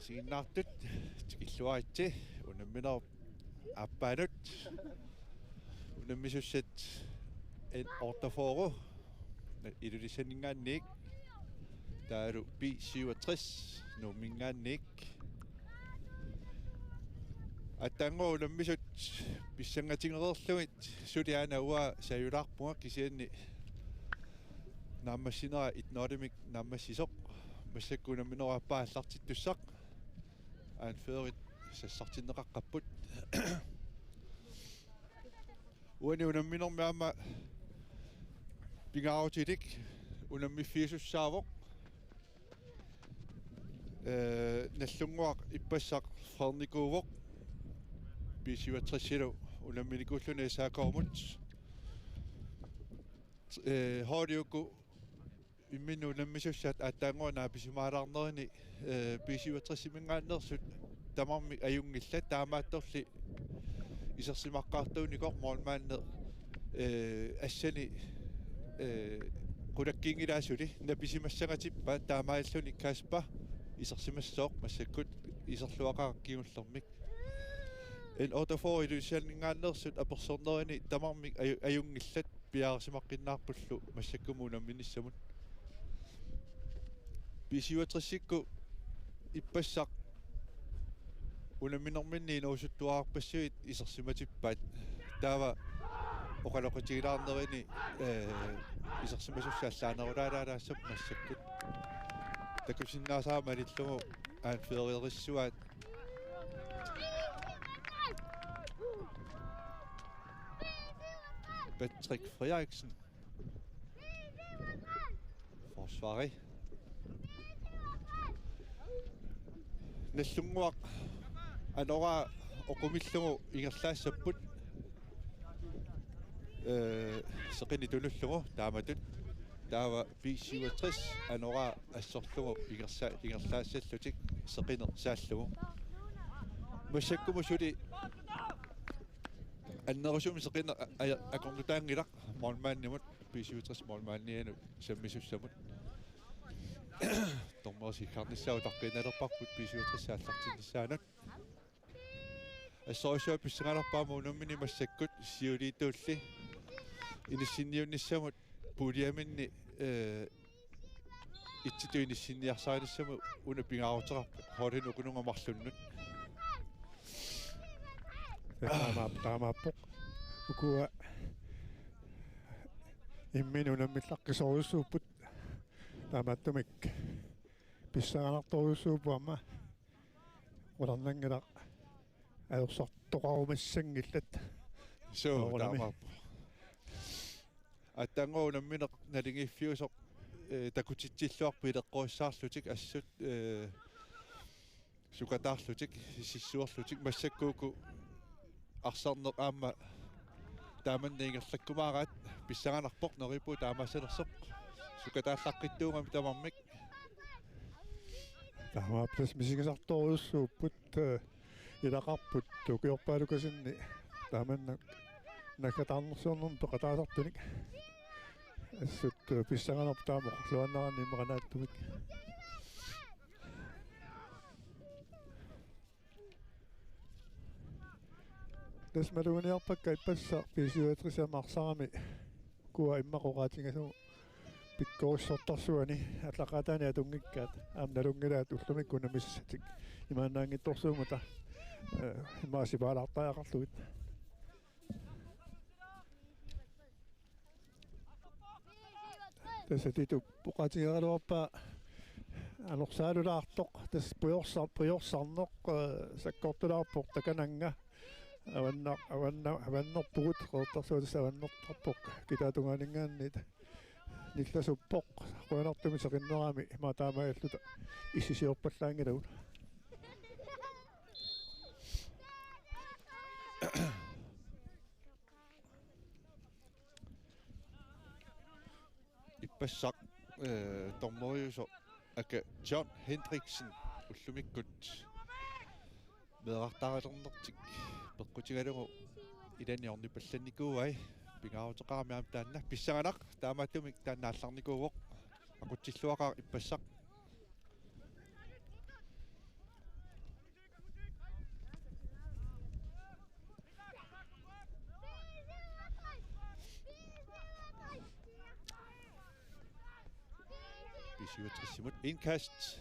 Signartut tikilluaritsi unamminerp appaanut unammisusset en ortaforu ilulisaningaanniik taalu B67 nummingaanniik attango unammisut pissangatingereerlugit suliana uа sayularpunga kisianni naammassinera itnorimik naammassisoq массакку наминераппааллартиттуссақ аан феерит сассартиннеқаққаппут уани унамминермаама пингаарутилик унаммиффиисуссаавоқ наллунгуақ иппассақ ферникуувоқ B67 унамминикууллуни саакаормут хориуку иммину наммисуссаат ааттаангуна писимаалаарнерини B67-имингааннерсут тамарми аюнгилла таамаатторли исерсимаққартууникор моолмааннер ассани qulakkiingilaasuli написимассагатиппа таамааллуни каспа исерсимассооқ массаккут исерлуақараккиуллермик эн отофор илусиалнингааннерсут аперсорнерини тамарми аюнгиллат пиаарсимаққиннаарпуллу массаккумунамминиссамут B67-икку иппассақ унамминерминни ноусуттуаарпассуит исерсиматиппаат таава оқалоқатигилаарнерини исерсимасуссааллаанерулаалаалаассап массаккут такусиннаасаама алиллугу аан феериерissуаат Patrick Frederiksen forsvarer наллунгуақ анора оқумиллугу ингерлаассаппут сеқини тулуллугу тааматут таава B67 анора ассорлугу ингерлаассаллутик сеқинер сааллугу массаккумусули аннерусуми сеқинер акорнутаангилақ моолмааннимут B67 моолмаанниану саммисуссамут тормерсиккарниссау тарпиналерпарпут B67 ааллартиннссаанут ассориусуа писсангалерпаама унаммини массаккут сиулиитуулли иниссинниунниссамут пулиаминни итситуиниссинниарсааниссаму уна пингаарутеқарпу холину кунунгамарлуннут таамааппоқ укуа иммину наммиллаққисоруссууппут таамааттумик писсагаларторуссуупуама уларнангала аерсартоқарумассангиллат соо таамааппо аттангоо намминеқ налингиффиусоқ такутитсиллуарпу илеққуиссаарлутик ассут сукатаарлутик сиссуарлутик массаккууку арсарнеқ аама тааманниингерлаккумаараат писсаганарпоқ нерипу таамассалерсоқ сукатааллаққиттуугами тамармик таамааппас мисигисарторуссууппут илақарпут тукиорпаалукасинни тааманна накатаарнерсуорнерм пеқатаасартуник ассут писсаганарп таамоқ луаннаранни имеқанааттумик тасмалуниарпакка иппасса B67-амарсарами куа иммақоқаатингасу пиккориссортарсуани атлақатаани атунгиккаат аамналунгилаат уллумикку намиссатик имаанаангитторсуумата имаасипаалаартаақарлугит тасатиту поқатингералуарпаа анорсаалулаартоқ тас пуйорсарнеқ саккортулаарпоқ такананга аваннерпугут қортарсуутас аваннертарпоқ китаатунгаанингааннит нилласуппоқ қуанартуми сеқиннерами матаамааллута иссисиорпаллаангилагут иппассақ тормориусо ака John Hendriksen уллумиккут мерартаралернертик пеққутигалугу иланиорни палланникууай пингаарутеқармиам таанна писсаганақ таамааттумик тааннаалларникууоқ акутсиллуақаа иппассақ Pisiuatrisimut indkast.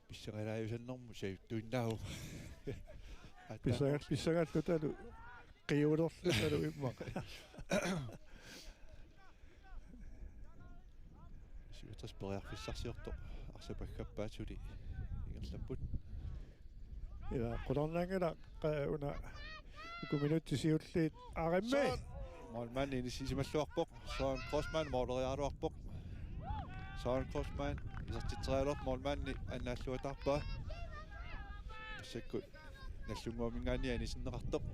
Pissaqalaayusannermu saittuinnaau. Pissagallu qiulorlu immaq. Pisiuatris periarfissarsiorto arsapaggappaatsuli ingerlapput. Ila qularnaangala una ukuminuttisiulliit aarimmi. Målmand inisissimalluarpoq Søren Crossmann mooleriaaruarpoq Søren Crossmann isartitrealort målmanni annaalluatarpaa sakku nallunguamingaani anisinneqartoq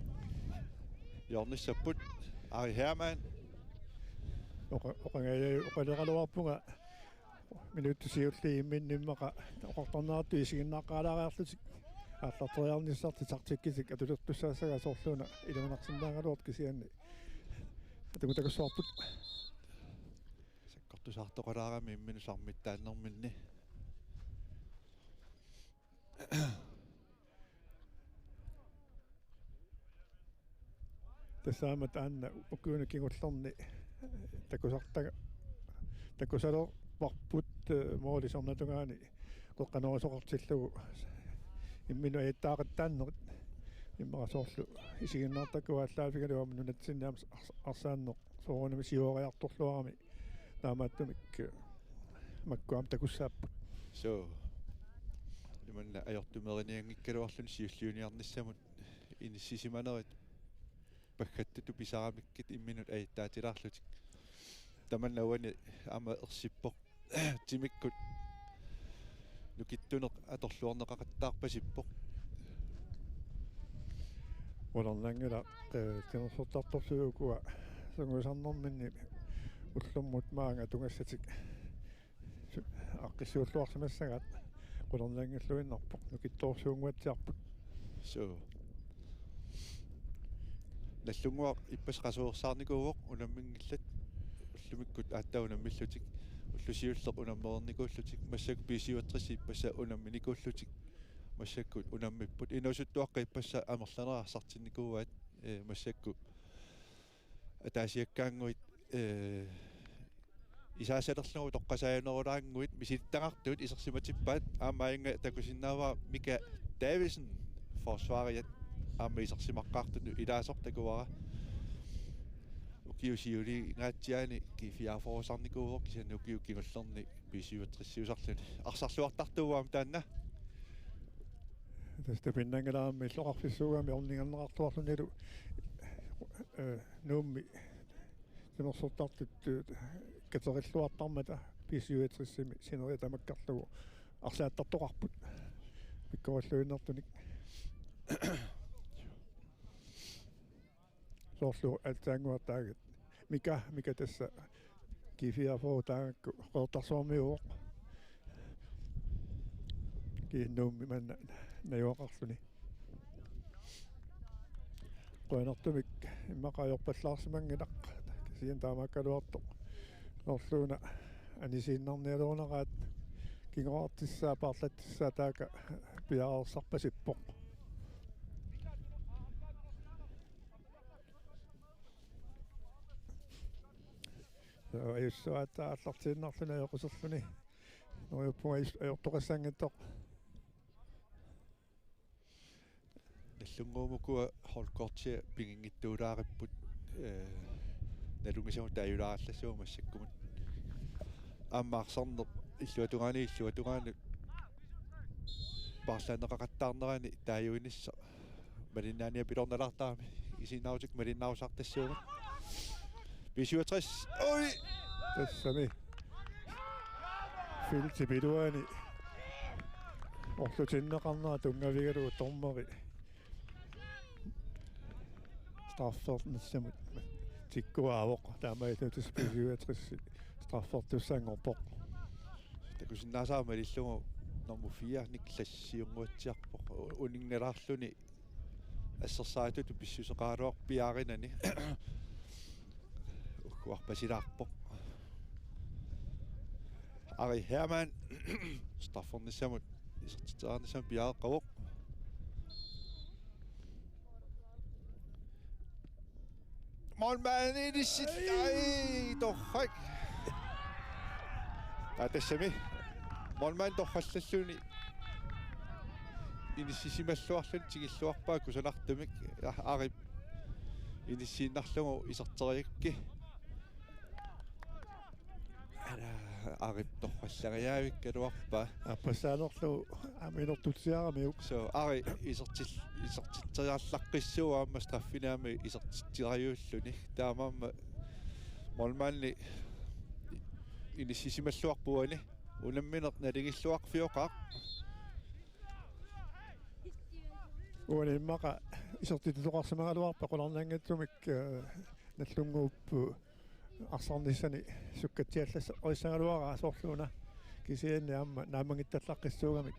Jornissapput Ari Hermann oqaleqaluarpunga minuttisiulli imminnimmaqa oqortarnaartu isiginnaaqaalaariarlutik ааллартериарниссарти тартиккисик атулертуссаасага соорлуна илуманарсиннаангалуорт кисианни атукутакуссуарпут саккортусаартоқалаарами имминусармиттааннэрминни тассаамат аанна уккуна кигуллерни такусартага такусалер парпут моолисорнатугаани қоққанерисоқартиллугу иммину аиттаақаттааннерит иммарасоорлу исигиннаартаккуааллаафигалуама нунатсиннаам арсааннеқ соорунами сиориарторлуарами таамааттумик маккуам такуссааппут so иманна аёртумериниангиккалуарлун сиуллиуниарниссамут иниссисиманерит паггаттуту писарамиккит имминут аиттаатилаарлутик таманнауани ама ерсиппоқ тимиккут нукиттунеқ аторлуорнеқақаттаарпасиппоқ улернангала тинерсортарторсуукуа сунгусарнэрминни уллуммут маанга тунгассатик аққиссууллуарсимассагат улернангаллуиннарпоқ нукитторсуунгуатсиарпут so наллунгуа иппасқасуерсаарникууоқ унаммингиллат уллумиккут ааттаунаммиллутик уллусиуллеқ унаммерникууллутик массак писиуатрисси иппаса унамминикууллутик массаккут унаммиппут инусуттуаққа иппаса амерланерассартинникууаат массакку атаасиаккаангуит исаасалерлугу тоққасааюнерулаангуит миситтақартуут исерсиматиппаат аамаинга такусиннааваа Мика Дависен forsvaret аама исерсимаққартут илаасор такуара укиусиули ингаатсиани кифиафорусарникууоқ кисанну укиуккингуллерни писиуатриссиусарлуни арсарлуартартууаам таанна таста пиннангалаами иллоқарфиссуугаами орнингалнеқартуарлунилу нуумми тимерсортартут катериллуартармата писиуатриссими синериатамаккарлугу арлааттартоқарпут миккораллуиннэртуник соорлу алтаангуартаагат мика тасса кифиафоо таакку қортарсуармиуоқ киннуумми манна наюоқарлуни қуанартумик иммақаёрпаллаарсимангилақ кисиан таамаккалуарто соорлууна анисииннарниалуунераат кингоартиссаа парлаттиссаа таака пиаарсарпасиппоқ аиссуаатаа аллартииннарлуна аёқусерлуни ноёппуга аёртоқассаангаттоқ наллунгуумукуа холкортси пингингиттуулаариппут налунгисаму тааюлаараллассуу массаккумут ааммаарсарнер иллуатугаани парлаанеқақаттаарнерани тааюинисса малиннаания пилорналаартаами исинаутик малиннаусартассууга писиуатрис ой тассами филти бидуани орлутиннеқарнаа тунгавигалу тормери страффернссамут тиккуаавоқ таамаитутис писиуатрисси страффертуссаангорпоқ такусиннаасаама лиллугу номер 4 никлассиунгуатсиарпоқ унингналаарлуни ассерсаатуту писсусеқаалуар пиааринани уккуарпасилаарпоқ Ari Hermann страффернссамут исертитеарнссам пиааққавоқ målmanden i det sidste. Ej, dog højt. тассами молмаан торхаллаллуни иниссисималлуарлун тигиллуарпаа кусанартумик арип иниссииннарлугу исертериакки арип торхаллагиаавик калуарпаа аппасаанерлу аминертутсиарамиук so ари исертитсериарлаққиссуу аама стаффинаами исертитсиариуллуни таамаама молмаанни иниссисималлуарпуани унамминер налигиллуарфиоқаа уани иммаqa исертитсоқарсимагалуарпа қуларнаангатсумик наллунгууппу арсарниссани суккатсиалласса орисагалуара асоорлуна кисианни аама наамангитталлаққиссуугамик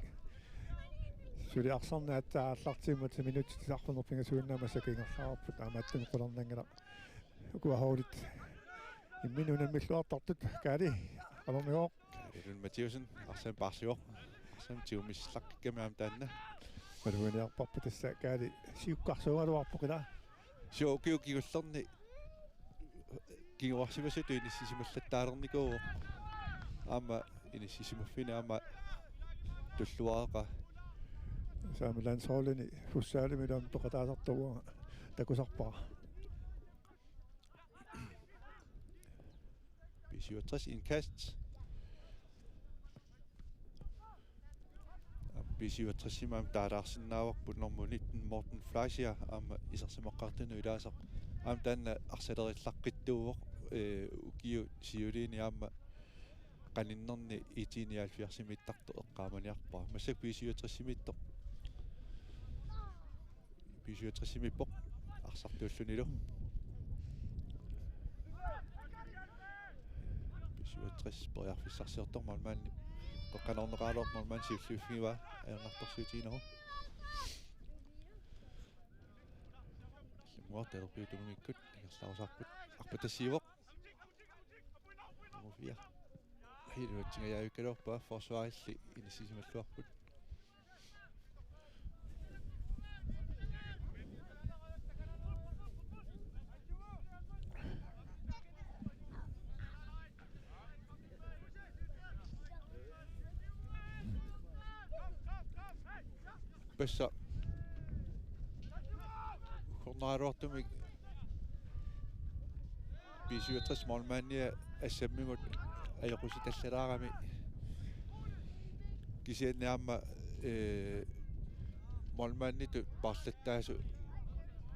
сули арсарнааттааллартиммат минутсисарфунерпинга суиннаама сакингерлаарпут аамааттун қуларнаангала укуахаулит имминунаммиллуартартут каали алормиоо Rune Mathieusen арсаан парсиор арсаан тиумислақкамаам таанна малуиниарпарпу тасса каали сиуккарсугалуарпоқила соо киукигуллерни кигуарсимасуту иниссисималлаттаалерникуу аама иниссисимаффина аама туллуаақа саама лансоолини фуссаалимилаам тоқатаасартуга такусарпара 67 indkast. B67 таалаарсиннааварпут нормунит Morten Fleischer аама исерсимаққартуну илаасақ аам таанна арсалериллаққиттууоқ укиу сиулини аама qaninnерни итиниалфиарсимиттарту эққааманиарпаа массак B67-имиттоқ B67-имиппоқ арсартууллунилу B67 периарфиссарсиортор малмаанни тоққанорнераалуор малмаан сиуллуиффигива аернарторсуутигинеру лимуартелерпиутумимиккут игерлаусаарпут арпатассиивоқ номер 4 хилуутсингаяавиккалуарпаа форсуарилли иниссисималлуарпут песса корнааруартумик B67 молмаанниа ассаммигут аёқуситаллалаарами кисианниаама молмаанниту парлаттаасу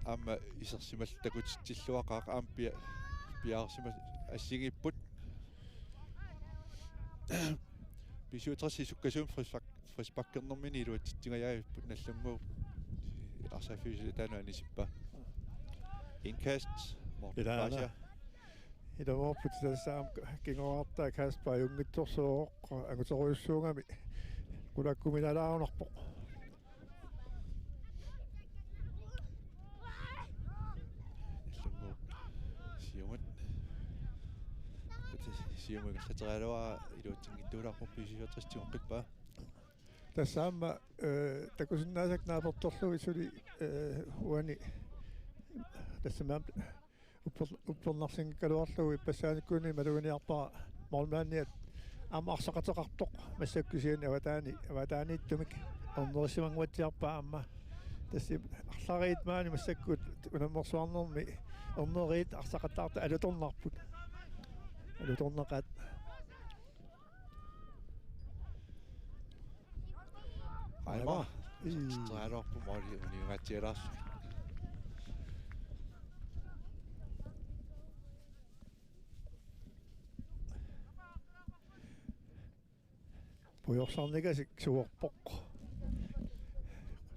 аама исерсимал такутиттиллуақаа аам пиаарсима ассигиппут B67 суккасуум фрисбаккернэрмини илуатситсингаяавиппут наллуммуу арсаффиситаануани сиппа indkast Morten Fleischer илавоорпут тассаам кингоартаа каспа юнгитсорсуоқ агутеруйуссуугами кулаккуминалаарунарпоқ наллуммуу сиумат сиумак сатералуа илуатсингиттуулаарпо B67 тиоққиппаа тассаама такусиннаасак наапорторлуи сули уани тассамаам уппернарсингкалуарлуи пассааниккуни малугиниарпара молмаанниат аама арсақатеқартоқ массаккусиани аватаанииттумик орнерисимангуатсиарпаа аама тасси арлариит маани массаккут унаммерсуарнерми орнериит арсақаттаарта алуторнарпут алуторнеқат айма траалорпу моли унингатиалаас пуйорсарнигасик суорпоқ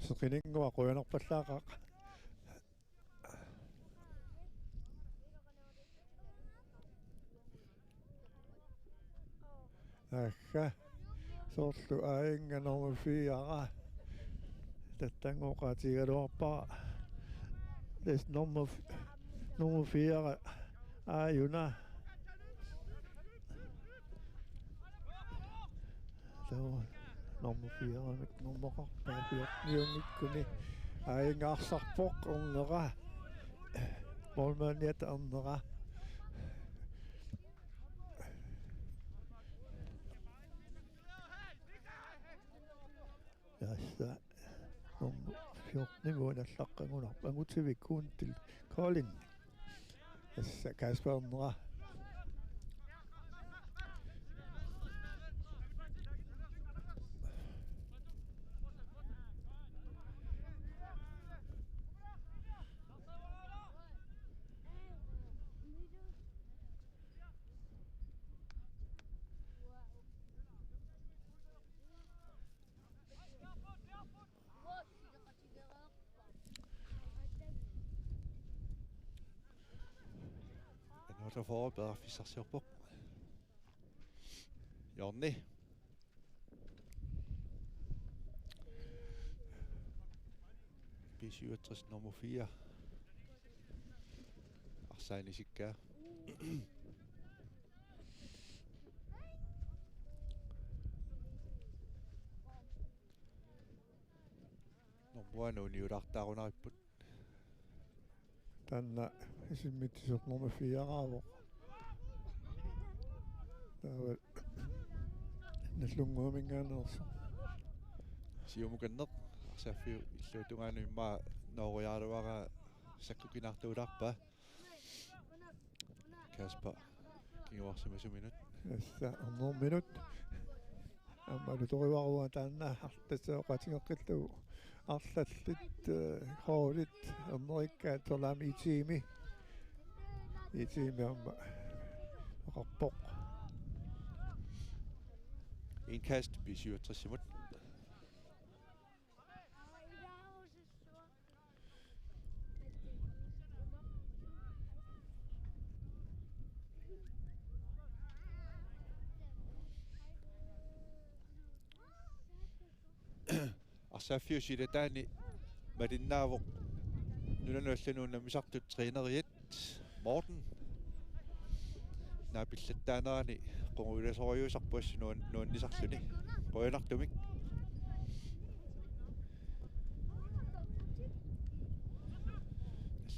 сеқинингуа қуянерпаллаақаа акка соорлу аинганорму фиара таттангоқатигалуарпара лес норму фиара аюна тоо норму фиара нормоқарпаа фиорниунгиккуни аингаарсарпоқ орнера молманиат орнера nimmuunallaqangunarpa angutivikkuuntil Colin assa Kasper-nera Another forward bedre Fisarsiorpok. Jonny. B67 nummer 4. Arsani Sikka. Nummer 1 on Niudartarunaripput. tanna isimmittisut nummer 4 aavo taaval nallunguamingaanерсо Siumukanneq arsaffiu illuutungaanu immaa nooriaaruara sakkukinartuularpa. Kasper kinguarsimasuminut. assa minut аммалу ториваруа таанна артасеоқатингеққиллугу арлаллит хоолит америкка толами итими амма оқарпоқ Indkast B67 simut. Arsaffiu silataani malinnaavoq nunanuallunuunnamisartut treeneriat Morten naapillattaanerani qunguilasoriusarpuassunuan nuannisarluni qoyanartumik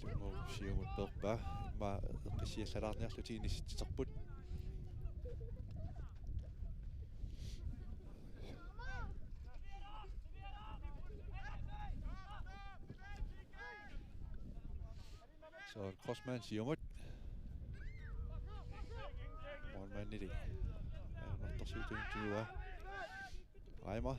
allungu siumut perpa ma eqqisiallarniarlutiinissiterput så crossman siumut mormannili nartarsuutuntua Reimer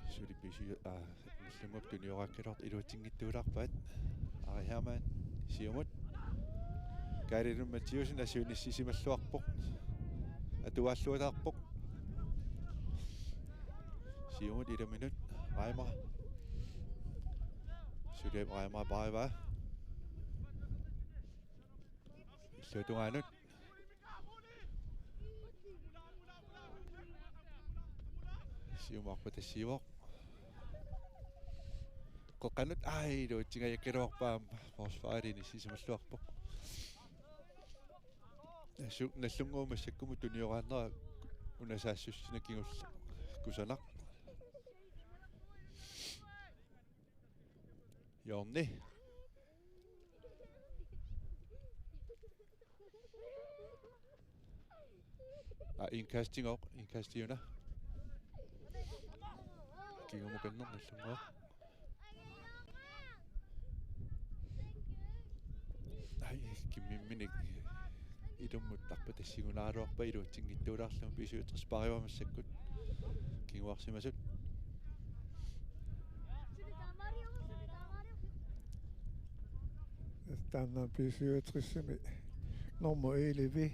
sulipisi nallungap tuniorakkilort iluutinngittuularpaat Ari Hermann siumut Karilun Mathiusen asuunissisimalluarpoq atuaalluutaarpoq siumut 1 minut Reimer Sylep Reimer Baiva illuutungaanut siumarpa tassiivoq qoqqanut luutsingajakkiluarpaam forsvaariini sisimalluarpoq nallunguumassakkumu tunioraannera unasaassуссина kigulla kusanaq Jonny indkastiuna kigumukanner nallunguaq kimmimminik ilummut tarpa tassigunaaruarpa iluutsinngittuulaarlum B67 pariuamassakut kiguarsimasut taanna B67 nummer 11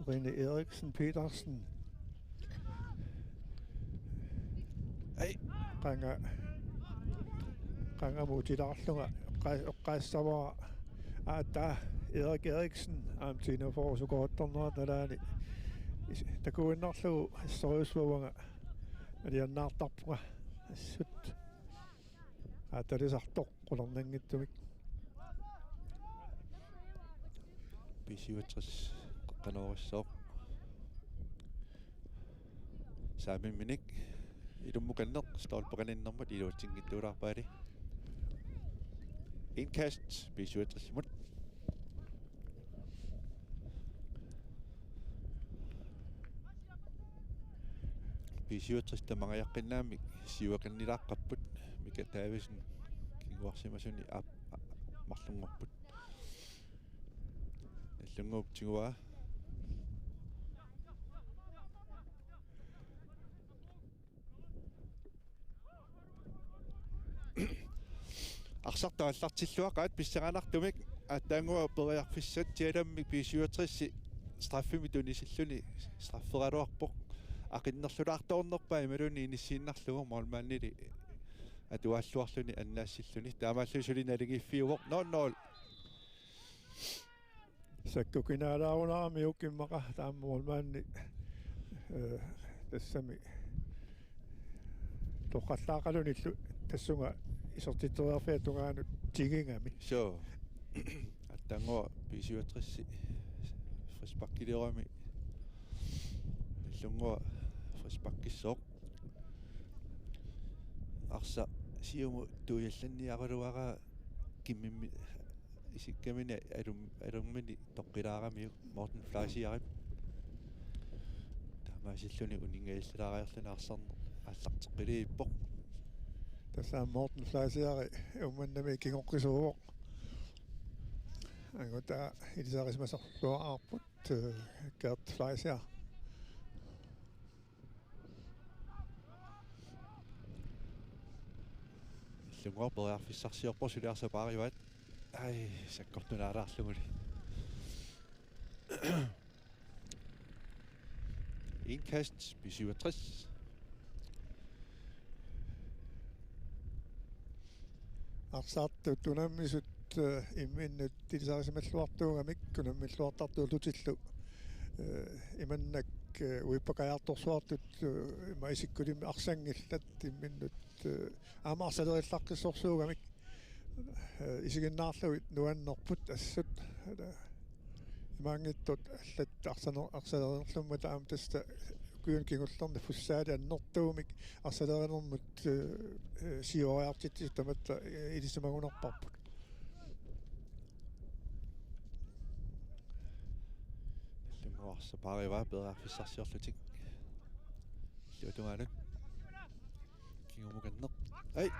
Rene Eriksen Petersen qanga muutilaarlunga oqqaassavara aata Erik Eriksen aamtiina forusukoottornera talaani takuinnerlugu assoriusvavanga aliannaartarpuga assut aatalisartoq qulernaangittumik B67 qanorissooq saamimminik ilummukanneq stolpaqaninnermat iluutsinngittuulaarpaali indkast B67 simut писиутрис тамангаяккиннаами сиуаканнилааққаппут мика таависин кингуарсимасуни марлунгорпут иллунгууп тигуа арсартааллартиллуақаат писсеранартумик аттаангуа периарфиссат тиаламми писиутрисси страффими тунисиллуни страффералуарпоқ ақиннерлулаарторнерпаа ималуни иниссииннарлугу мормааннили атуааллуарлуни аннаассиллуни таамааллусули налигиффиувоқ 0-0 саккукинаалаарунаарами уккиммақа тааммуулмаанни тассами тоққаллаақалуниллу тассунга исертиттериарфиа тунгаанут тигингами so аттаангуа писиутрисси фриспаккилерами иллунгуа фриспаккиссооқ арса сиуму туйалланниарулуара киммимми исиккамини алуммини тоққилаарамиу мортен фласиарим таамаасиллуни унингаиллалаариарлуна арсарнер аллартеққилииппоқ тассаа мортен фласиари умманнами кингоққисууоқ ангута илисарисмасарлуаарпут Gert Fleischer иллунгуарпериарфиссарсиорпо сулиарсапаариваат ай саккортунаалаарлугули indkast B67 арсаарту тунаммисут имминнут тилисарисмаллуартуугамик кунаммиллуартартуулутиллу иманнак уиппакаярторсуартут маисиккулимми арсангиллат имминнут аамаарсалериллаққиссорсуугамик исигиннаарлуит нуаннерпут ассут имаангиттут аллат арсалерерлумма таам таста куйун кингуллерни фуссаали аннэртуумик арсалеринермут сиориартит таматта илисимагунерпарпут иллунгуарсапаариваа периарфиссарсиорлутик луутунгаанут кингумуканнер ай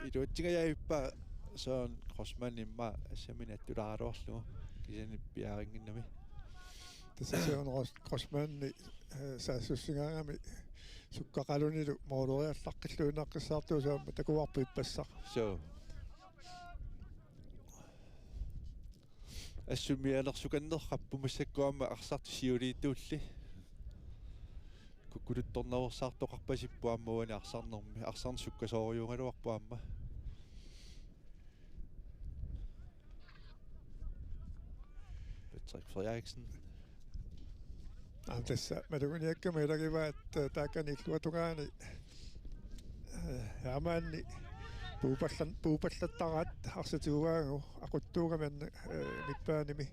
илуутсигаяиппа соон кросман имма ассамина аттулааруарлугу кисани пиарингиннами тассасиунерос кросманни саассуссигаангами суккақалунилу моолориаллаққиллуинаққиссаартуусаама такуарпиппассақ so ассумиалерсуканнерқаппумассаккуама арсарт сиулииттуулли куккулутторнаверсаартоқарпасиппуаммауани арсарн суккасоориунгалуарпуамма Patrick Frederiksen tässä maduguniakka meilläkivat taakkanilluatugaani yaamaanni puupallattarat arsatuugaangu aquttuugaman nippaanimi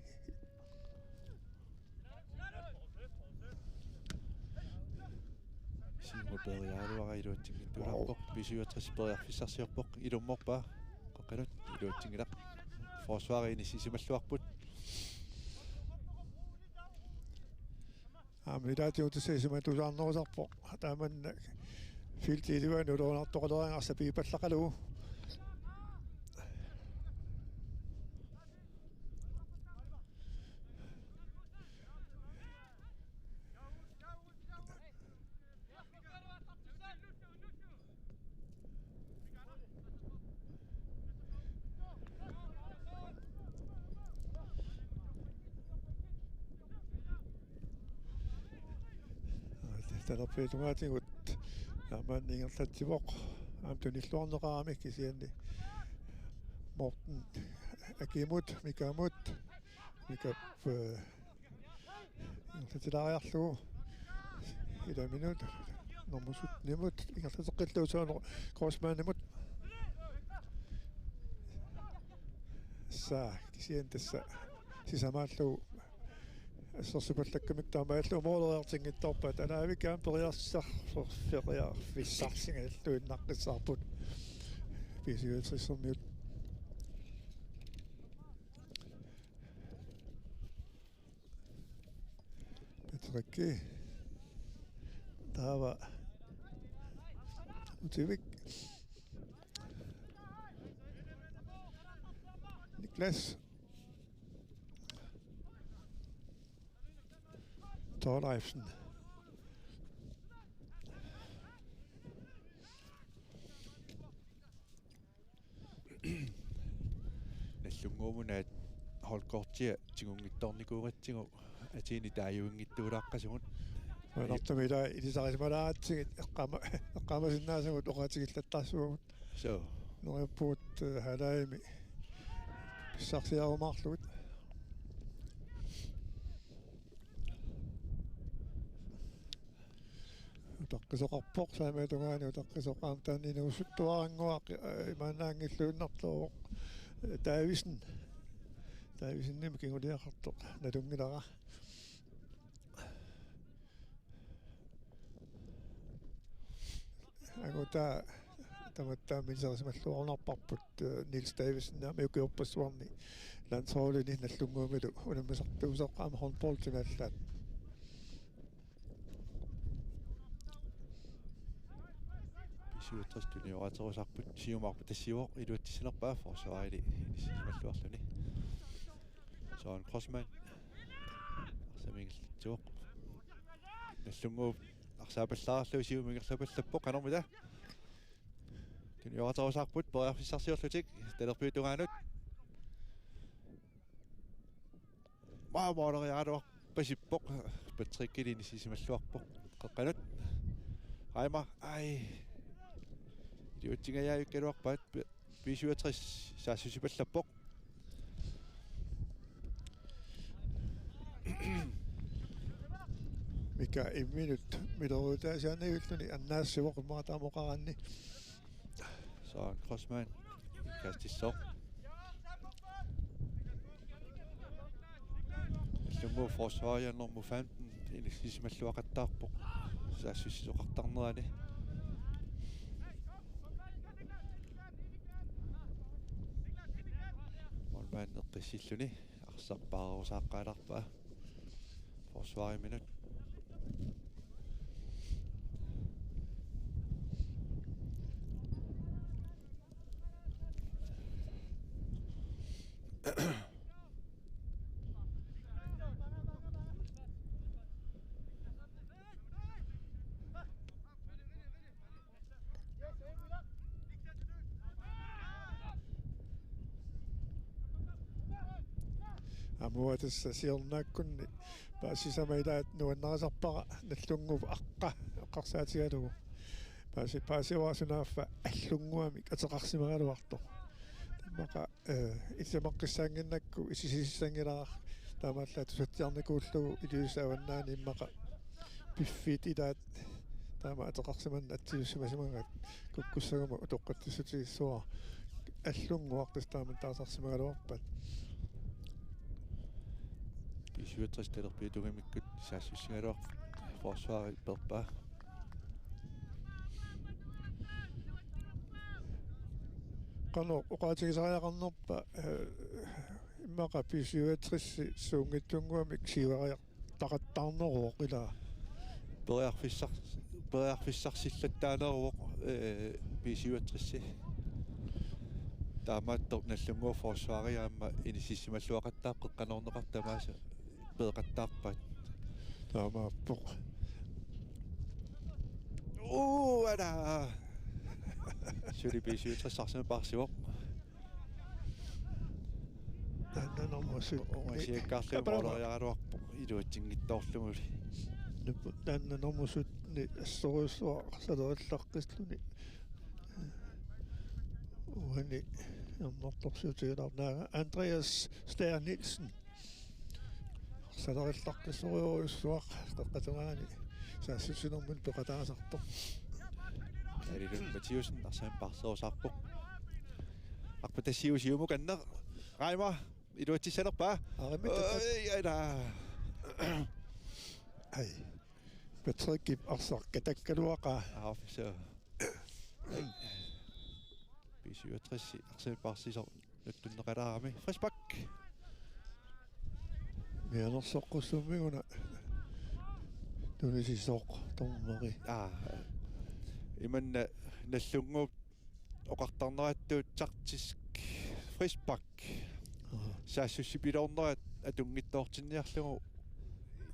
симупериааруара илуутсингиттулаарпоқ писиуатриспериарфиссарсиорпоқ илумморпаа қоққалут илуутсингилақ форсварини сисималлуарпут амилаатиутусеисиматулаарнерусарпоқ тааманна филтиливаани улуунартоқалериангаарса пипаллақалугу талерпиитунгаатигут аамааннингерлатсивоқ аамтуниллуарнеқарами кисианни мортен акимут микамут микап ингерлатилаариарлугу ила минут номусут нимут ингерлатеққиллуусаанер кросмаанимут са кисиан тасса сисамааллугу ассерсупаллаккамик таамааллу моолериартингитторпат анаавикаан периарсарфериарфиссарсингаллуиннаққиссаарпут писиутрissермиут петракки Tava Utivik. Niklas Torleifsen. наллунгуумунаат холкортиа тигунгитторникууратсигу атиини таажуингиттуулааққасугут Нартамила илисарисмалаатсигит эққамасиннаасагут оқатигиллаттарсугут so нуаппуут халаими писсарсиарумаарлугут утаққисоқарпоқ саамаатунгаани утаққисоқаам таанинуссуттуарангуақи имаанаангиллууннарлуоқ таависинними кингулиақартоқ налунгилара агута таматтаамисарисмаллуорнарпарпут Нилс Дависиннаами укиуппассуарни лансоолини наллунгуумилу унаммисартуусоққаама хорнболтинааллаат писуутристуни оатерусарпут сиумаарпу тассивоқ илуатсинерпаа форсуарили сималлуарлуни соон кросман арсамингиллтуоқ наллунгуу арсаапаллаарлу сиумингерлапаллаппоқ канормита туни оатерусарпут периарфиссарсиорлутик талерпиутугаанут маамоолериаруар пасиппоқ патриккилини сисималлуарпоқ қеққанут айма ай диутсингаяаюккалуарпаат писуатрис саассусипаллаппоқ мика имминут милеруутаасианагуллуни аннаассивоқ иммаатаамоқаранни соон кросман кастиссоқ иллунгуу форсуарианнэрму 15 ини сисималлуақаттаарпоқ саассусисоқартарнерани морман неққиссиллуни арсарпаарусааққааларпаа форсуариминут амуатасса сиорнааккунни паасисамаилаат нуаннерасарпара наллунгув аққа эққарсаатигалугу паасиваасунааффа аллунгуами атеқарсимагалуарто тамақа исамаққиссаангиннакку исисиссангилара таамааллаа тусатсиарникууллугу илиусааваннаани иммақа пиффит илаат таама атеқарсиманна атсиуссимасимагат куккуссагама утоққаттиссутигиссуа аллунгуартас тааман таасарсимагалуарпат писуатрис талерпиутугамиккут саассуссигалуар форсуари перпаа qano uqaatigisariaqarnerpa immaqa pisuatrissi suungittunguamik siivariaq taqattarneruoq ila периарфиссарсиллаттаанеруоқ писуатrissi таамааттор наллунгуу форсуариаама инисиссималлуақаттаа қеққанорнеқартамааса пеэқаттаарпаат таамааппоқ ана сюри писуатрissарсима парсивоқ таннанормусут онгасиаккаарлуумоолериаруарпо илуатсингитторлугули таннанормусут ни ассоруссуа салериллаққислуни уани амморторсуутигиларнаа Andreas Stær Nielsen салериллаққиссориуруссуақ теққатугаани саассусинэрмун пеқатаасарпоқ алилун Матиусен арсаан парсерусаарпоқ арпатассиусиуму каннер райма илуатсиссалерпаа ана ай петрикип арсақкатаккалуақа аафиса писуатрисси арсаан парсисор нуттуннеқалаарами фришбак мианерсоққуссуммигуна тунисисоқ тормори иманна наллунгуп оқартарнератtuut тартиск фрисбак саассуссипилорнерат атунгиттоортинниарлугу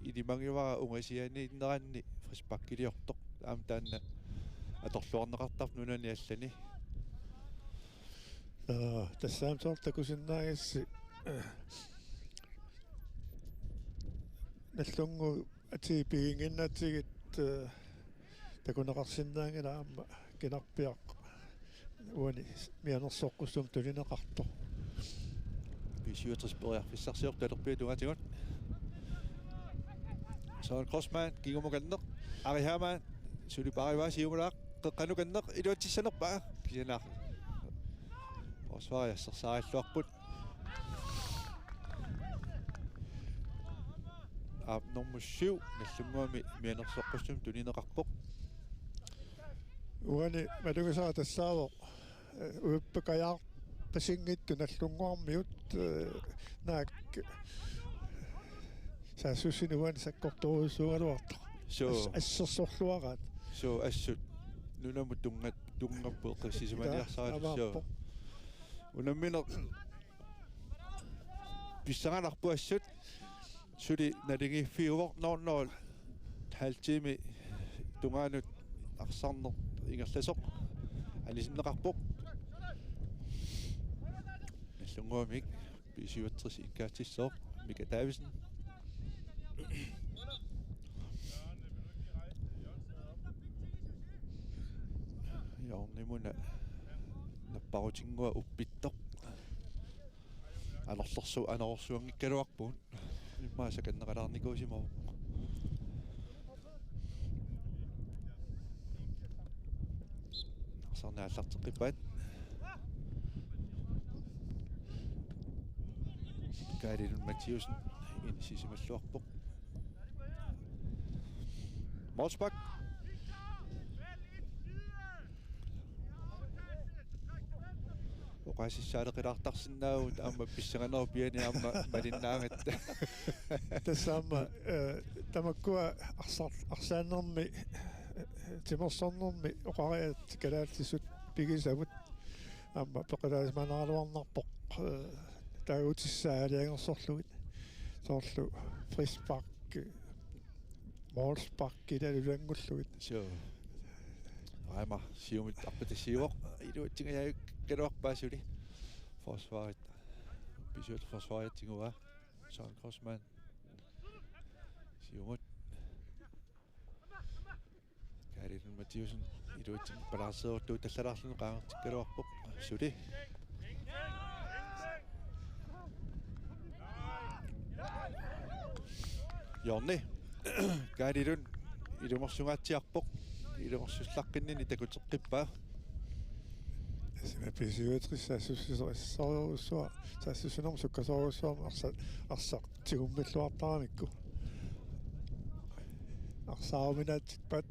илимангивара унгасиани иннеранни фрисбаккилиортоқ аам таанна аторлуарнеқартарп нунани аллани тассаам соортакусиннаагасси наллунгу ати пигингиннатсигит такунеқарсиннаангила аама кинарпиақ уани мианерсоққуссум тулинеқарто бисиутрис периарфиссарсиор талерпиа тугатигут Søren Crossman gigumukannеқ ариhaamaан сулипариваа сиумулаақ қеққануканнеқ илуатсиссанерпаа кисинаа освариассерсаариллуарпут ап номер 7 наллунгуами мианерсоққуссум тулинеқарпоқ уани малугасаа тассаавоқ уиппакаяар пасингитту наллунгуармиут наак саасуссинуан саккорторуссугалуарта ассерсорлуараат so assut nunamut tungappu qissisumaniarsaat unammineq pissanganarpu assut suli nalingiiffiuvoq noornool haltiimi tungaanut arsarner ingerlasoq alisinneqarpoq nallunguamik pisiuatris ikkaatissoq Mika Davidsen Jornimuna napparutingua uppittoq anerlersu anerorsuangikkaluarpuun immaasa kanneqalarnikuusimaruq arsarnaallarteqqipaat Karilun Mathiusen inisissimalluarpoq Morsbak oqassissaaleqilaartarsinnaavut aamma pissanganerpiani aamma malinnaangat тассаама тамаккуа арсааннерми тимерсорнерми оқариат калаалтисут пигисавут аама пеқалаасманералуарнарпоқ таагутиссаалиангерсорлугит соорлу фрисбак Morsbak килалулангуллугит so aiма siumit appatasiuoq iluutsingajaayuk kaluarpaasuli forsvaret bisuut forsvaret tingua Søren Crossman siumut Karilun Mathiusen iluutsin palaarseerullu tallararlunu qaangertikkaluarpoq suli Jorni Karilun ilumorsungaatiarpoq ilumorsullaqqinni takuteqqippaa сима писиуатрис саассуссисориссориуссуа саассуссунерм суккасориуссуарма арсақ тигуммиллуартарамикку арсааруминаатиппат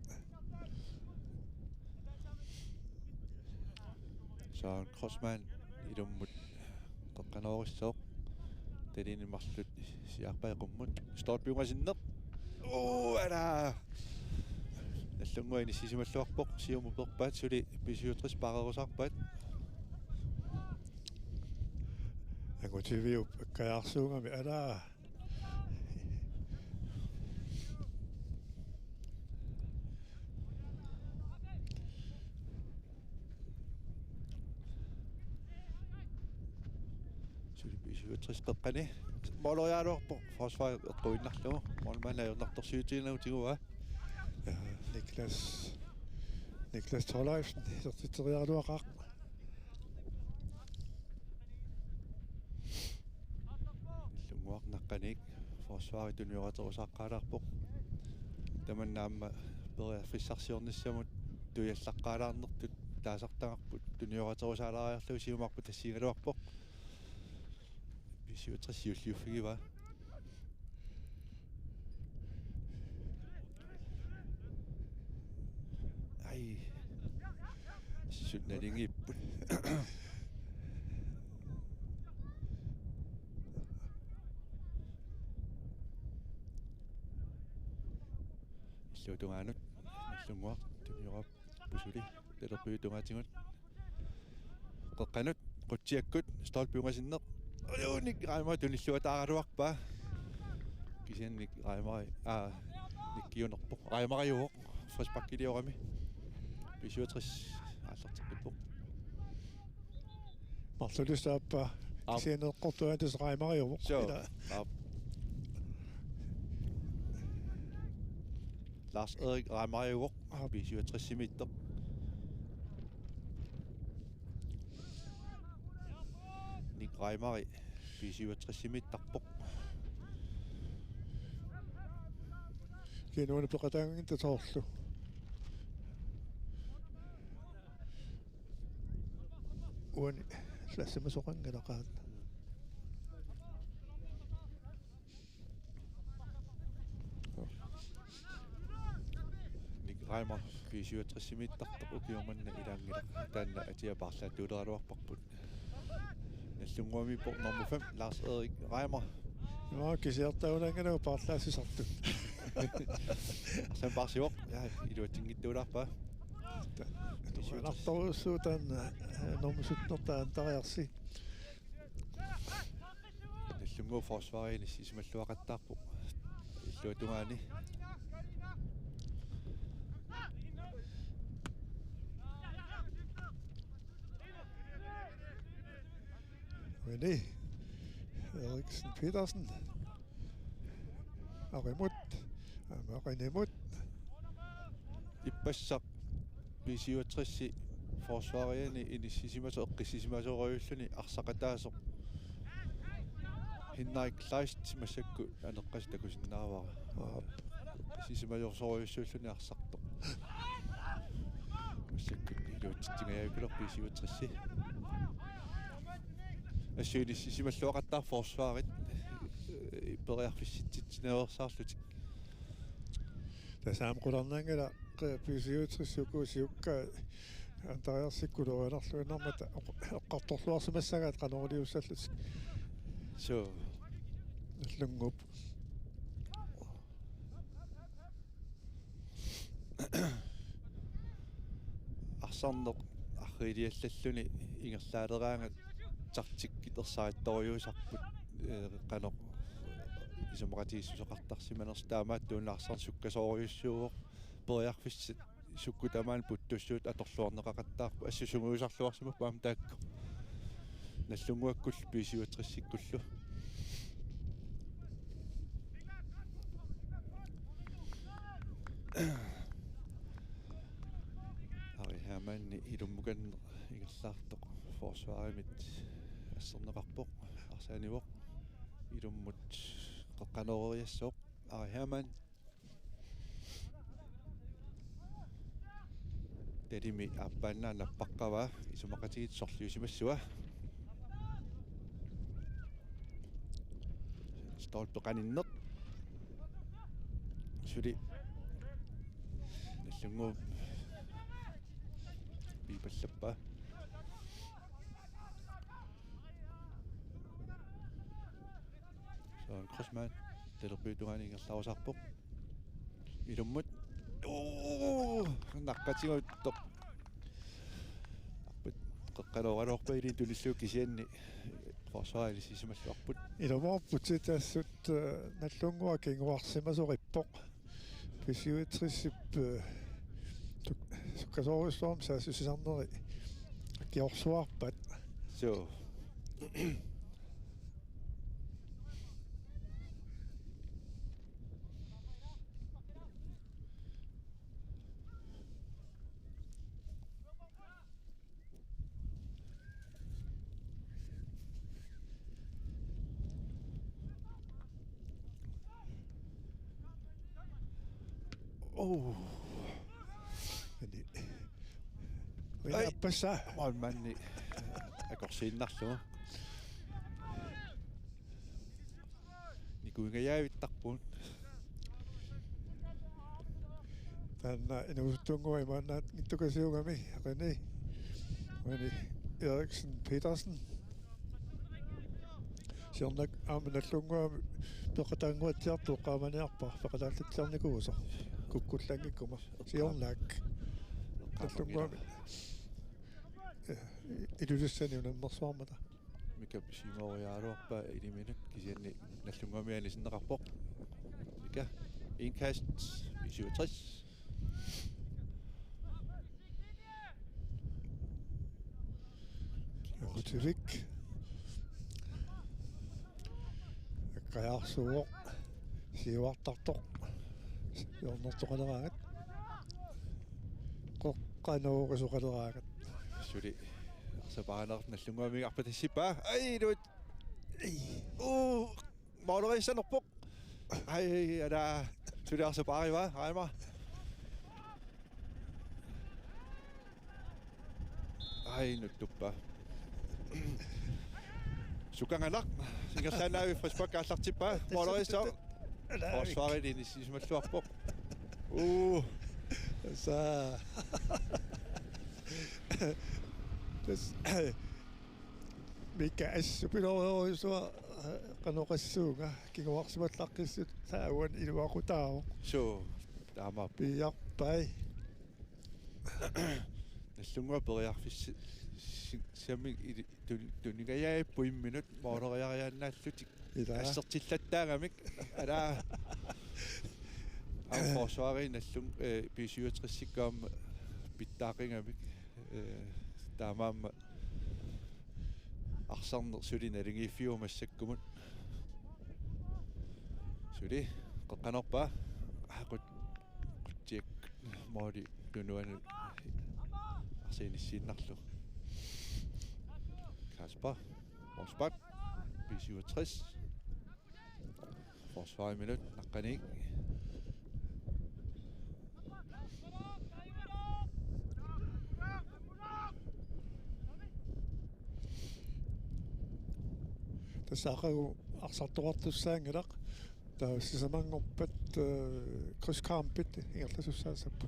Søren Crossman ilummut qeqqanoorisseoq talinimarlut siarpaiqummut stortbiungasinneq ala наллунгуини сисималлуарпоқ сиумуперпаат сули писиутрис парерусарпаат агутивиу каярсуугами ала сули писиутрис пеққани молояалуарпоқ фосфаат эққуиннарлугу молмаалаажернарторсуутиинагу тигуа Niklas Torleifsen sertiterialuaqaq lunguarnaqqanik forsvaret junioratorusaqqaalaarpoq tamannaamma peria frissarsiornissamut tuiallaqqaalaarnertut taasartangarput junioratorusaalaariarlugu siumarpu tassiingaluarpoq pisiutrissiulliuffigiva sunnalingiipput illuutungaanut наллунгуар туньорап пусули талерпиутунгаатигут qeqqanut quttiakkut stolpiungasinneq ayunik aima tunilluataaruarpa kisiannik aimari nikkiunerpoq aimariuoq frispakkiliorami 67 аллартеққиппоқ марлулисааппа кисианеққортуан тусеқаймариувоқ Lars Erik Ramariuoq 67 simitter Nik Raimari 67 simittarpoq кинуна пеқатаангин таторлу уани лассамасоқангилақаат Nik Raimar 67 simittarpoq ukiumanna ilaangila taanna atiapарлаа тулераluarparput наллунгуами поқ номер 5 Lars Erik Raimar кисиартаунаангана парлаассисарту Sen parsivoq ja iluatiнгиттуулаарпа нартаруссуутаан нормусутнертаан тариарси наллунгуу forsvarini сисималлуақаттаарпу иллуатунгаани René Eriksen Petersen Arimut Amarinimut иппассақ 67 forsvarini инissisimaso эққиссисимасориуллуни арсақатаасоқ хиннаик лайст массакку анеққас такусиннаавара сисимасорсориуссууллуни арсартоқ массакку илуутиттингаяакулер 67 ассуинissисималлуақаттаар forsvarit иппериарфисситсинеерсаарлутик тасаамқуларнаангала писиутрissukkuusiukka антариарсиккулуанерлуиннэрмата эққарторлуарсимассагаат канорилиуссаллутик so наллунгуп арсарнеқ аррилиаллаллуни ингерлаалераангат тартиккитерсаатториусарпут канеқ исумақатииссусеқартарсиманерс таамаат туунаарсар суккасоориуссууоқ периарфиссит суккутамаан путтуссуут аторлуарнеқақаттаарпу ассусунгуусарлуарсиму паам таакку наллунгуаккул писиутриссиккуллу ари хэмэнни илуммуганне ингерлаартоқ forsvarimit ассернеқарпоқ арсааниуоқ илуммут қеққанериассооқ ари хэмэн тедими аппааннаа наппаққава исумақатигит сорлиусимассуа столпеқаниннеқ сули наллунгуу бипаллаппа Søren Kroosmann талерпиутугаанигерлаусарпоқ илуммут наққатигуттоқ аппут қеққалооралуорпаили тулиллуу кисианни forsvaali сисималлуарпут илумоорпут таассут наллунгуа кингуарсимасориппоқ писиутрissip суккасоруссуарм саассусисарнери аккиорсуарпат so Ai passa manni akkorsiinnarlugu nikuingajaavittarpun tanna inusuttungu imannaat ngittukasiugami René Eriksen Petersen сиорнак ааманаллунгуами пеқатаангуатсиарту qaamaniarpa пеқатааллатсарникуусо kukkullangikuma siornaak таллунгуами илулуссани унаммерсуармата мика симориаалуарпа илиминак кисианни наллунгуамиани синнеқарпоқ мика иnkast i 67 Rutevik Kajarsuoq siuartartoq siornertoqaleraagat qoqqanuuqisuqaleraagat сули арсапаанерт наллунгуамига арпатассипаа ай дуут маалерисанерпоқ ай ада сули арсапаарива айма ай нуттуппа суканганақ сингерлаанаави фриспак ааллартиппаа маалерисаа forsvaret ind i sismalluarpoq så mikä assupilorero so qanoqassuunga kiguarsimallaqqissut saawan iluaqutaaru so taama piarpai наллунгуа периарфис сами тунигаяи пуимминут маалериарианнааллутик ассертиллаттаагамик ала forsvaret наллун P67-сиккаама питтаақингамик таамаама арсарнер сули налингииффиумассаккумут сули қеққанерпа ақут қутсиак моли тунуану арсиниссииннарлу Kasper Morsbak P67 forsvaret minut naqqanik tasaqagu arsartoqartussaangalaq taassisamangorpat kryskarmpit ingerlasussaasappu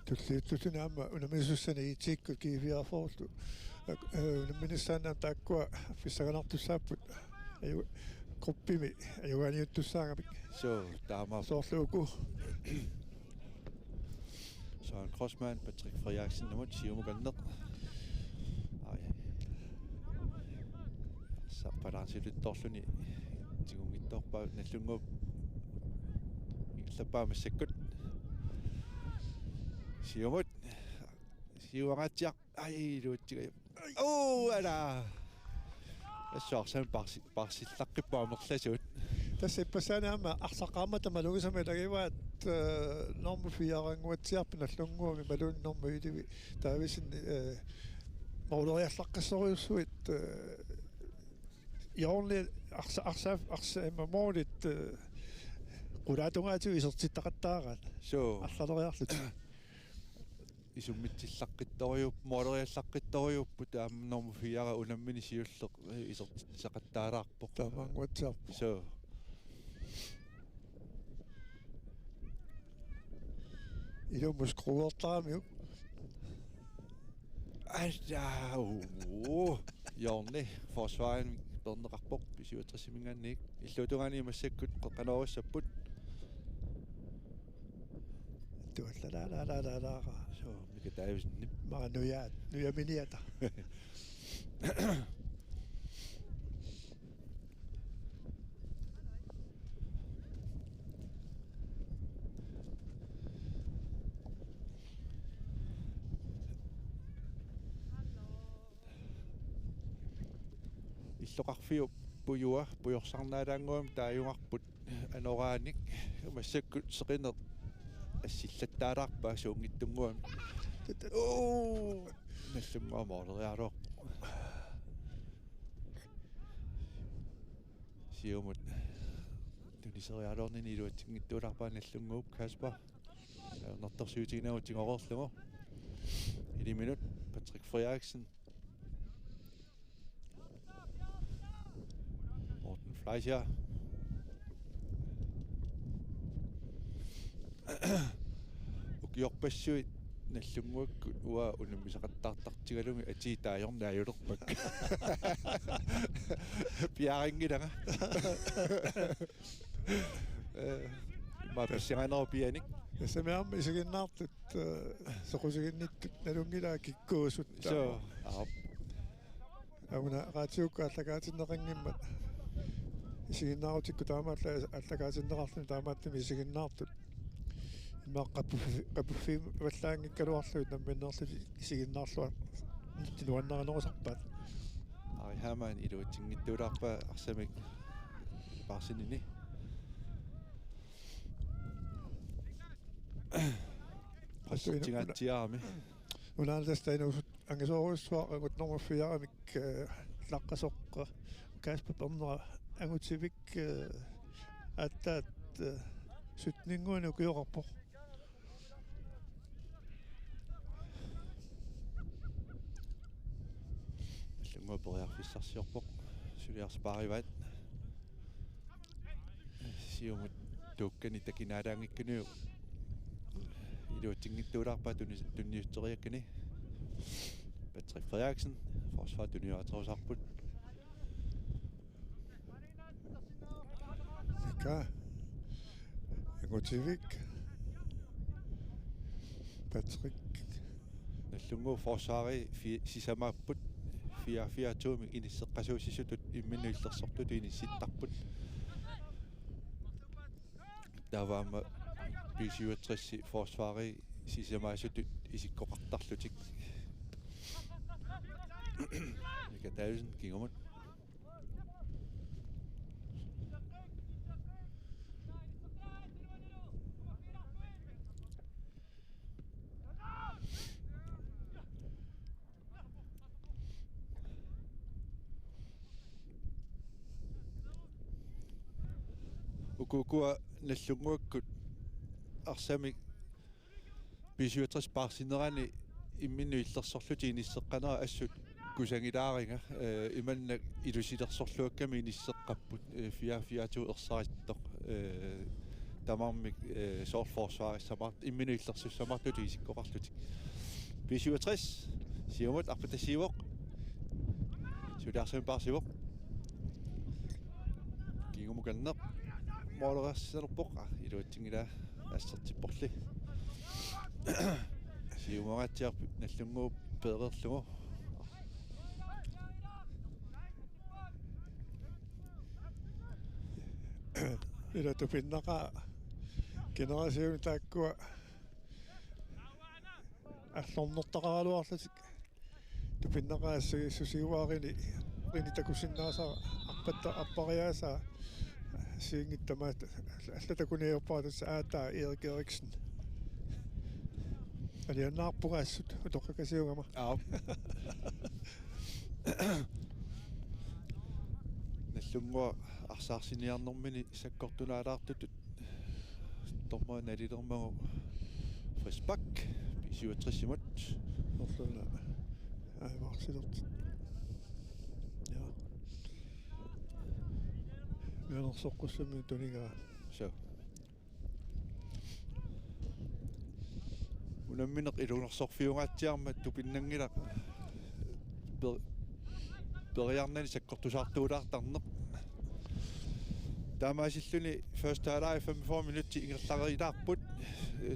tulliittutunaama unamisusani itiikkut kiiviarfortu unamministaannaam taakkua fissaganartussaapput aju gruppimi ajugaaniuttussaangapik so taama soorluuku Søren Crossmann Patrick Frederiksen nummer 10 muganneq ai sappalansiluttorluni tigungittorpa nallungup иллапаамассаккут сиумут сиуаратиақ ай луутсига ала ассаарсан парсиллаққиппаамерласуут тассиппасаанаама арсаққаамата малугисами лагиваат норма фиарангуатсиарпи наллунгуами малуун норма иливи таависин маулериарлаққассориуссуит яонли арса эммамоолит qulaatунгаатиу исертиттақаттаараат so арлалериарлут исуммитсиллаққитториуп моолериаллаққитториуппут аамнорма фиара унаммини сиуллеқ исертисақаттаалаарпоқ таамангуатсиарпу so илумус круортаамиу Jorne forsvaren berneqarpoq 67 mingannik иллутугаани массаккут qeqqanuarussapput туаллалаалаалаалаара so mika taavисиннип марануяат нуяминиата иллоqarfiu pujua pujorsaarnaalaanguam taajungarput anoraanik massakkut seqiner ассиллаттаалаарпаа суунгиттунгуам наллуммаамоолериаалоо сиумут тунисериаалорнини илуатсингиттуулаарпаа наллунгууп Kasper норторсуутигнаагу тигорерлугу 1 minut Patrick Frederiksen Morten Fleischer ukiorpassuit наллунгуаккут уа унаммисақаттаартартигалуми атиитаajornaajulерпак пиарингилага маписсиганеру пианик Самиам исигиннаартут соқусигинниттут налунгилаа киккуусут so ауна раатиукка аллагаатиннеқангиммат исигиннаарутикку таамаалла аллагаатиннеқарлуни таамааттами исигиннаартут имааққаппуффи валлаангиккалуарлуит намминнерлути исигиннаарлуа нуаннеринерусарпаат ай хамаан илуутингиттуулаарпа арсамик парсинини пассатигаатиарами унаалдастайнуусут ангисооруссуақагут нормаффиарамик лаққасоққа каспа пернера агутсивик аттаат сутнингуани укиоқарпо лунгуа периарфиссарсиорпоқ сулиарспаариваат сиумут тууккани такинаалаангикканиу илуутингиттуулаарпаа тунниуттериаккани Patrick Frederiksen forsvar juniortræsarput Mika Agutivik Patrick наллунгу forsvari сисамааппут 4-4-2 инисеққасуусисутут имминуиллерсортут инисситтарпут таваама B67 forsvari сисамаасутут исиккоқартарлутик Mika Davidsen gingumut ukukua nallunguakkut arsamik B67 parsinerani имминуиллерсорлути инissеққанера ассут кусангилаарига иманна илусилерсорлуакками инissеққаппут 4-4-2 ерсариттоқ тамармик соорфорсвариссамарт имминуиллерсуссамартут исиккоқарлутик B67 сиумат арпатассивоқ сулиарсами парсивоқ кигумуканнеқ моолерерсалерпоқ илуатсингила ассертиппорли сиумаратиарп наллунгуу пеерерлугу ила тупиннаqa генерасиуни тааккуа аллорнертақаралуарлутик тупиннaqaaссуги сусигуаарини рини такусиннаасаа арпатта аппариааса сиингиттамаат аллатакуниерпаатас аатаа Erik Eriksen алианнаарпугаассут утоққакасиугама наллунгуа арсаарсиниарнэрмини саккортунаалаартутут тормаа налилермагу фрисбак B67-имут орлуна ааварсилерт я мианерсоққуссами тунигаа so унамминеқ илунерсорфиунгаатсиарма тупиннангила периарнани саккортусаартуулаартарнеқ таамаасиллуни first half 45 минутти ингерларилаарпут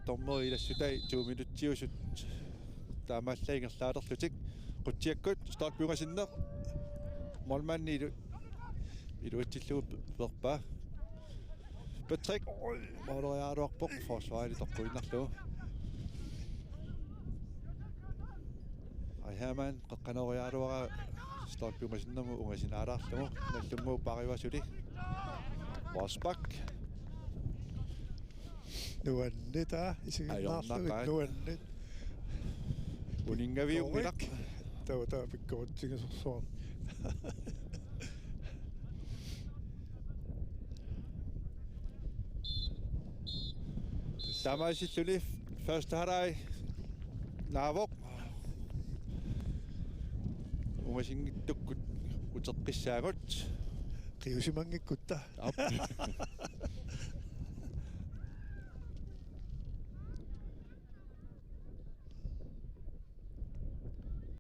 тормери илассутай 2 минуттиусут таамаалла ингерлаалерлутик qutiakkut start piungasinneq molmanni илуатсиллугу перпаа Patrick моолериааруарпоқ forsvaret тоққуиннарлугу Herman qeqqanoriaaluara start piungasinnermu ungasinaalaarlugu nallummu parivasuli Rosbak nuannita isiginnaarlugit nuannit uningaviungilaq tauta pikkorutigisorsuar tamaasilluni first halai naavoq ungasingittukkut uteqqissaagut qiusimangikutta